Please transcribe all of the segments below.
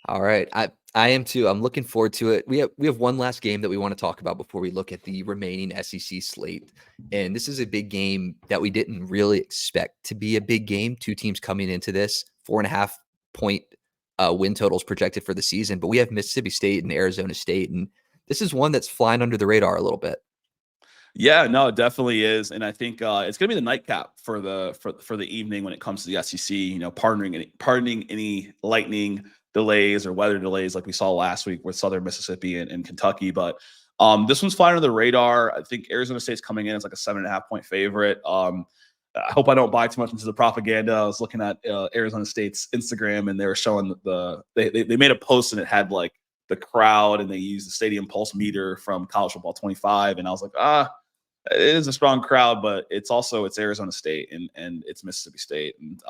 All right. I am too. I'm looking forward to it. We have one last game that we want to talk about before we look at the remaining SEC slate. And this is a big game that we didn't really expect to be a big game. Two teams coming into this, 4.5 point win totals projected for the season. But we have Mississippi State and Arizona State. And this is one that's flying under the radar a little bit. Yeah, no, it definitely is, and I think it's going to be the nightcap for the evening when it comes to the SEC. Pardoning any lightning delays or weather delays like we saw last week with Southern Mississippi and Kentucky. But this one's flying under the radar. I think Arizona State's coming in as like a 7.5 point favorite. I hope I don't buy too much into the propaganda. I was looking at Arizona State's Instagram, and they were showing they made a post and it had like the crowd, and they used the stadium pulse meter from College Football 25, and I was like, it is a strong crowd, but it's Arizona State and it's Mississippi State. And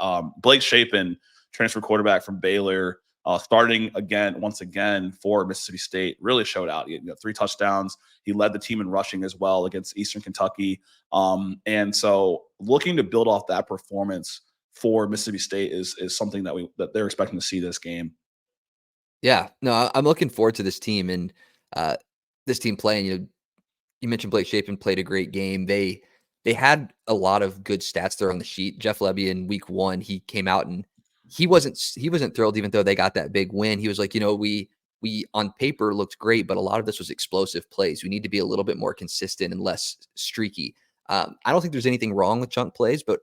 Blake Shapen, transfer quarterback from Baylor, starting once again for Mississippi State, really showed out. He had 3 touchdowns. He led the team in rushing as well against Eastern Kentucky. And so looking to build off that performance for Mississippi State is something that they're expecting to see this game. Yeah, no, I'm looking forward to this team and this team playing. You mentioned Blake Shapen played a great game. They had a lot of good stats there on the sheet. Jeff Lebby in week 1, he came out and he wasn't thrilled, even though they got that big win. He was like, we on paper looked great, but a lot of this was explosive plays. We need to be a little bit more consistent and less streaky. I don't think there's anything wrong with chunk plays, but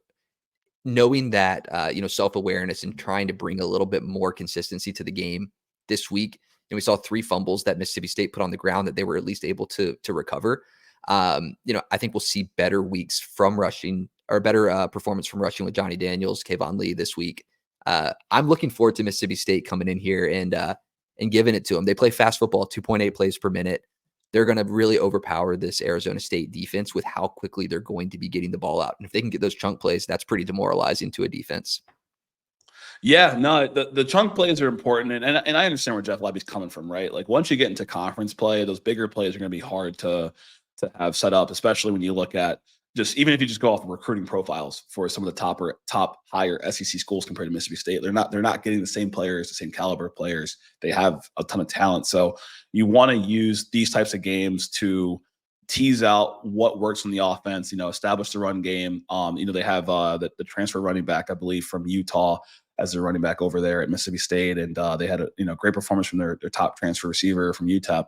knowing that self-awareness and trying to bring a little bit more consistency to the game this week. And we saw 3 fumbles that Mississippi State put on the ground that they were at least able to recover. I think we'll see better weeks from rushing, or better performance from rushing with Johnny Daniels, Kayvon Lee this week. I'm looking forward to Mississippi State coming in here and giving it to them. They play fast football, 2.8 plays per minute. They're going to really overpower this Arizona State defense with how quickly they're going to be getting the ball out. And if they can get those chunk plays, that's pretty demoralizing to a defense. Yeah, no, the chunk plays are important, and I understand where Jeff Lebby's coming from, right? Like once you get into conference play, those bigger plays are going to be hard to have set up, especially when you look at even if you just go off the recruiting profiles for some of the top higher SEC schools compared to Mississippi State. They're not getting the same players, the same caliber of players. They have a ton of talent, so you want to use these types of games to tease out what works in the offense. Establish the run game. They have the transfer running back, I believe, from Utah as their running back over there at Mississippi State. And they had a great performance from their top transfer receiver from UTEP.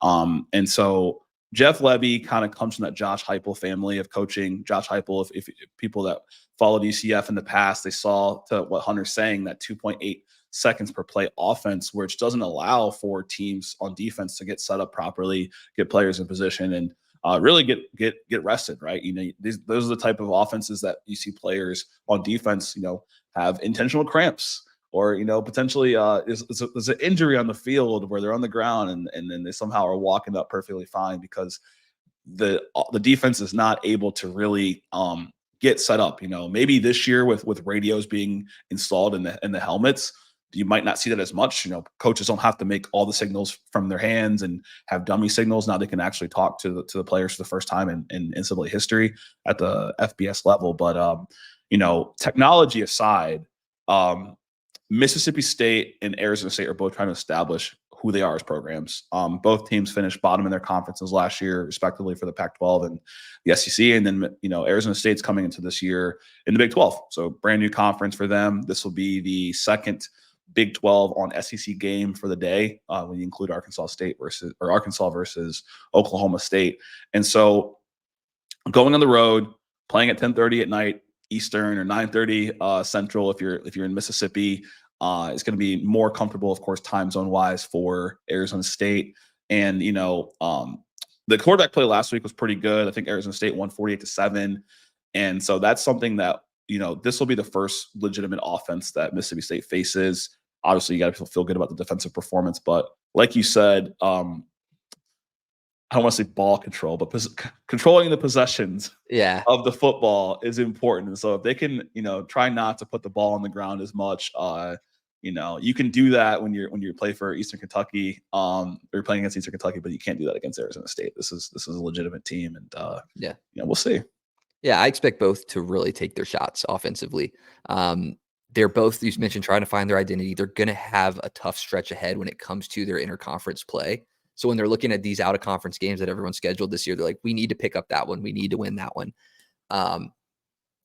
And so Jeff Lebby kind of comes from that Josh Heupel family of coaching. Josh Heupel, if people that followed UCF in the past, they saw to what Hunter's saying, that 2.8 seconds per play offense, which doesn't allow for teams on defense to get set up properly, get players in position, and really get rested, right? Those are the type of offenses that you see players on defense, have intentional cramps, or potentially there's an injury on the field where they're on the ground and then they somehow are walking up perfectly fine because the defense is not able to really get set up. Maybe this year with radios being installed in the helmets, you might not see that as much. Coaches don't have to make all the signals from their hands and have dummy signals. Now they can actually talk to the players for the first time in NCAA history at the FBS level. But technology aside, Mississippi State and Arizona State are both trying to establish who they are as programs. Both teams finished bottom in their conferences last year, respectively, for the Pac-12 and the SEC. And then, Arizona State's coming into this year in the Big 12. So brand new conference for them. This will be the second Big 12 on SEC game for the day when you include Arkansas versus Oklahoma State. And so going on the road, playing at 10:30 at night Eastern or 9:30 Central if you're in Mississippi, it's going to be more comfortable, of course, time zone wise for Arizona State. And the quarterback play last week was pretty good. I think Arizona State won 48-7, and so that's something that this will be the first legitimate offense that Mississippi State faces. Obviously, you got to feel good about the defensive performance, but like you said, I don't want to say ball control, but controlling the possessions of the football is important. And so if they can, try not to put the ball on the ground as much, you can do that when you play for Eastern Kentucky, or you're playing against Eastern Kentucky, but you can't do that against Arizona State. This is a legitimate team, and we'll see. Yeah, I expect both to really take their shots offensively. they're both, you mentioned, trying to find their identity. They're going to have a tough stretch ahead when it comes to their interconference play. So when they're looking at these out of conference games that everyone's scheduled this year, they're like, we need to pick up that one. We need to win that one.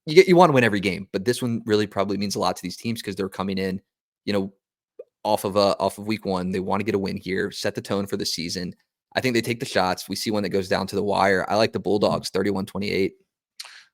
You want to win every game, but this one really probably means a lot to these teams because they're coming in, off of week one. They want to get a win here, set the tone for the season. I think they take the shots. We see one that goes down to the wire. I like the Bulldogs 31-28.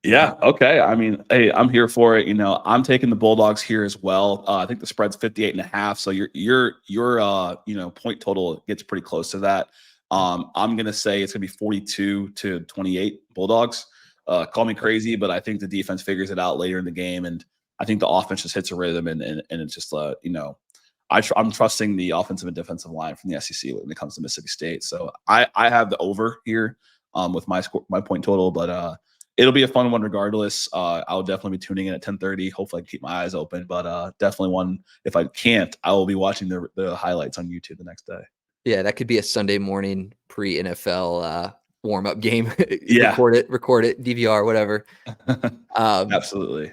Yeah. Okay. I mean, hey, I'm here for it. I'm taking the Bulldogs here as well. I think the spread's 58.5. So your point total gets pretty close to that. I'm gonna say it's gonna be 42-28 Bulldogs. Call me crazy, but I think the defense figures it out later in the game, and I think the offense just hits a rhythm, and it's just I'm trusting the offensive and defensive line from the SEC when it comes to Mississippi State. So I have the over here with my point total, but it'll be a fun one regardless. I'll definitely be tuning in at 10:30. Hopefully I can keep my eyes open, but definitely one. If I can't, I will be watching the highlights on YouTube the next day. Yeah, that could be a Sunday morning pre-NFL warm-up game. Yeah. Record it, DVR, whatever. Absolutely.